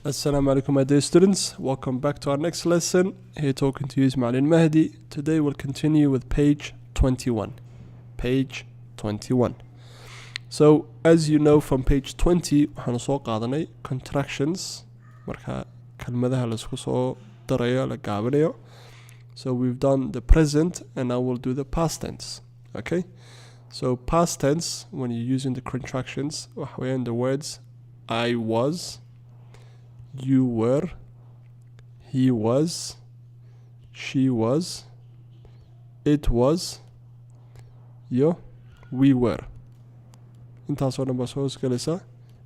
Assalamu alaikum my dear students, welcome back to our next lesson. Here talking to you is Ma'alin Mahdi. Today we'll continue with page 21. Page 21. So as you know from page 20 waxaanu soo qaadanay contractions marka kelmadaha la isku soo darayo la gaabinayo. So we've done the present and now we'll do the past tense. Okay? So past tense when you're using the contractions waxa weeyaan the words I was, you were, he was, she was, it was, we were. Intaasoo dhan baa soo hosgelaysa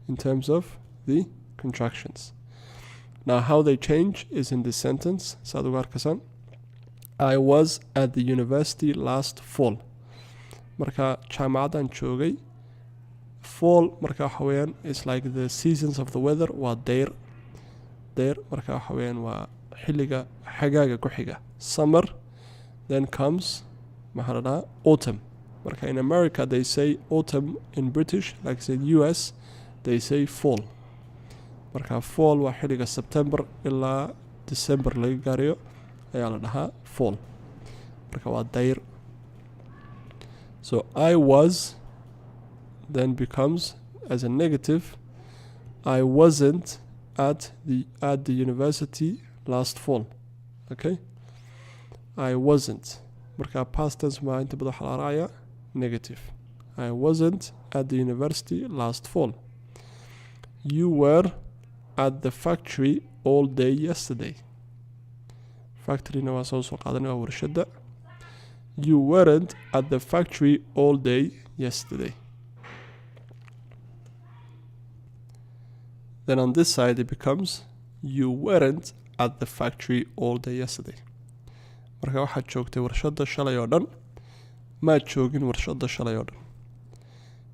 in terms of the contractions. Now how they change is in this sentence. Saad ugu arkaysan. I was at the university last fall. Marka jaamacadan joogay. Fall marka waxa weeyaan is like the seasons of the weather waa deyr marka waxa weeyaan waa xilliga xagaaga ku xiga. Summer then comes maxaa la dhahaa autumn. Marka in America they say autumn, in British like say US they say fall. Marka fall waa xilliga September ilaa December laga gaarayo ayaa la dhahaa fall. Marka waa deyr. So I was then becomes as a negative I wasn't at the university last fall. Okay? I wasn't. Marka past tense ma inta badan waxa la raacaya negative. I wasn't at the university last fall. You were at the factory all day yesterday. Factory na waa soo qaadanay waa warshada. You weren't at the factory all day yesterday. Then on this side it becomes you weren't at the factory all day yesterday. Marka waxaad joogtay warshada shalay oo dhan. Maad joogin warshada shalay oo dhan.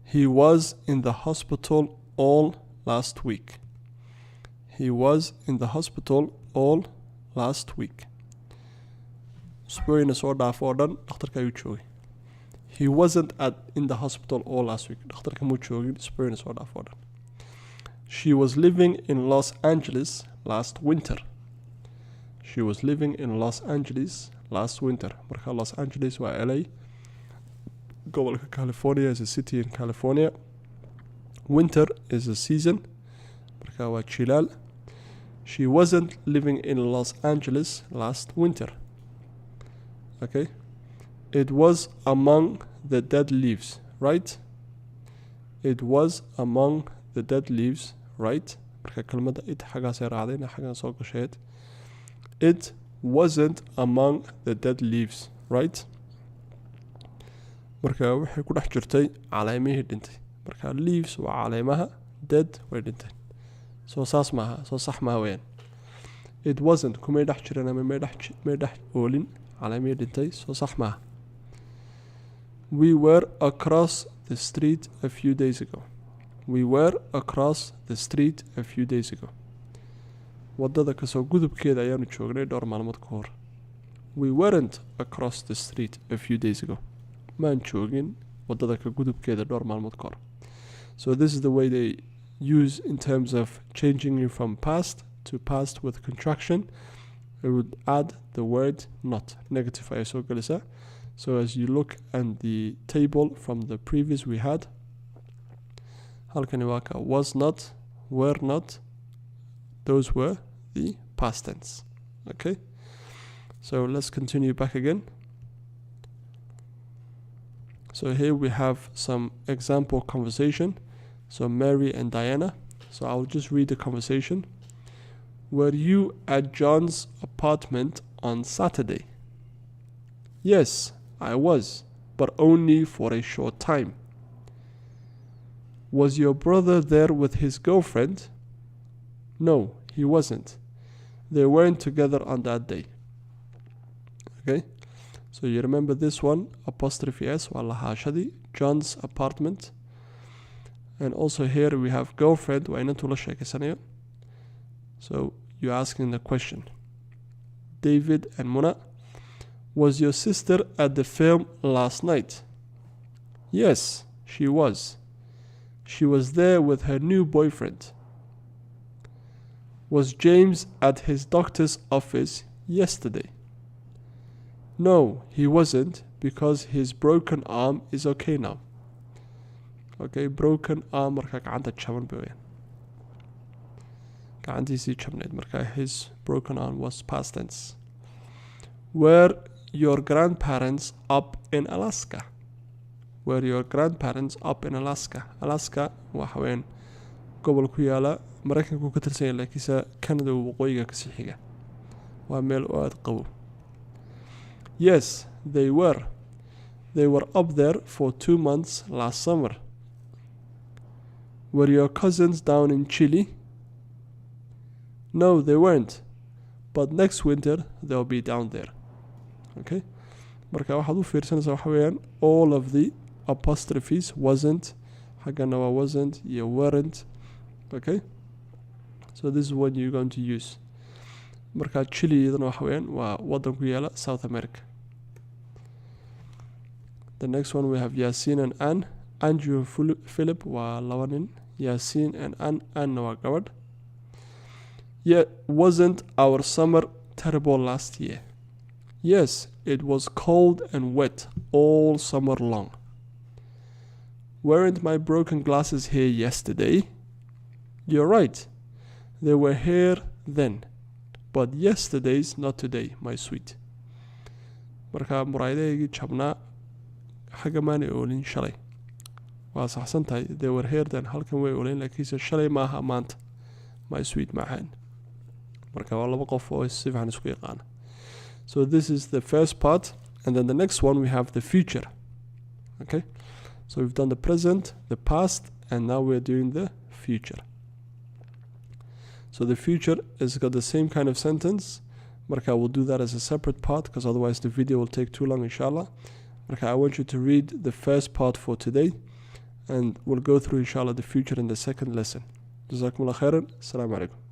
He was in the hospital all last week. He was in the hospital all last week. Usbuucina soo dhaaf oo dhan dhakhtarka ayuu joogay. He wasn't in the hospital all last week. Dhakhtarka muu joogin usbuucina soo dhaaf oo dhan. She was living in Los Angeles last winter. She was living in Los Angeles last winter. Marka Los Angeles waa LA. Gobolka California is a city in California. Winter is a season. Marka waa jilaal. She wasn't living in Los Angeles last winter. Okay? It was among the dead leaves, right? It was among the dead leaves, right? Marka kelmadda it xagaas ay raacdayna xagan soo gasheed. It wasn't among the dead leaves, right? Marka waxay ku dhex jirtay caleemihii dhintay. Marka leaves waa caleemaha, dead way dhinteen. Soo saas maaha, soo sax maaha weeyaan. It wasn't kumay dhex jiran ama may dhex oolin caleemihii dhintay, soo sax maaha. We were across the street a few days ago. We were across the street a few days ago. Wadada kasoo gudubkeeda ayaanu joognay dhowr maalmood ka hor. We weren't across the street a few days ago. Maan joogin wadada ka gudubkeeda dhowr maalmood ka hor. So this is the way they use in terms of changing you from past to past with contraction. We would add the word not. Negative ay soo galisa. So as you look at the table from the previous we had, halkani waa ka was not, were not, those were the past tense. Okay? So let's continue back again. So here we have some example conversation. So Mary and Diana. So I'll just read the conversation. Were you at John's apartment on Saturday? Yes, I was, but only for a short time. Was your brother there with his girlfriend? No, he wasn't. They weren't together on that day. Okay? So you remember this one, apostrophe S, waa lahaashadii, John's apartment. And also here we have girlfriend, waa inantu la sheekaysanayo. So you're asking the question. David and Muna. Was your sister at the film last night? Yes, she was. She was there with her new boyfriend. Was James at his doctor's office yesterday? No, he wasn't, because his broken arm is okay now. Okay, broken arm marka gacanta jaban bay gacantiisii jabneed marka his broken arm was past tense. Were your grandparents up in Alaska? Were your grandparents up in Alaska? Alaska waxa weyn gobol ku yaala Mareykanku ka tirsan yahay laakiinse Canada waqooyiga ka sii xiga waa meel aad qabow. Yes, they were. They were up there for 2 months last summer. Were your cousins down in Chile? No, they weren't. But next winter they'll be down there. Okay? Marka waxaad u fiirsanaysaa waxa weeyaan all of the apostrophes wasn't, xaggana waa wasn't iyo weren't. Okay? So this is what you're going to use. Marka Chile idana waxa weeyaan waa wadan ku yaala South America. The next one we have Yasin and Anne. Andrew Philip waa laba nin. Yasin and Anne waa gabadh. Yeah, wasn't our summer terrible last year? Yes, it was cold and wet all summer long. Weren't my broken glasses here yesterday? You're right. They were here then. But yesterday's not today, my sweet. Marka muraayadahaygii jabnaa xagga maanay oolin shalay. Waa saxsan tahay. They were here then. Halkan way oolin laakiinse shalay maaha maanta. My sweet maahan. Marka waa laba qof oo si fiican isku yaqaan. So this is the first part, and then the next one we have the future. Okay? So we've done the present, the past, and now we're doing the future. So the future has got the same kind of sentence. Marka, we'll do that as a separate part because otherwise the video will take too long, inshallah. Marka, I want you to read the first part for today, and we'll go through, inshallah, the future in the second lesson. Jazakumullah khairan. Assalamu alaikum.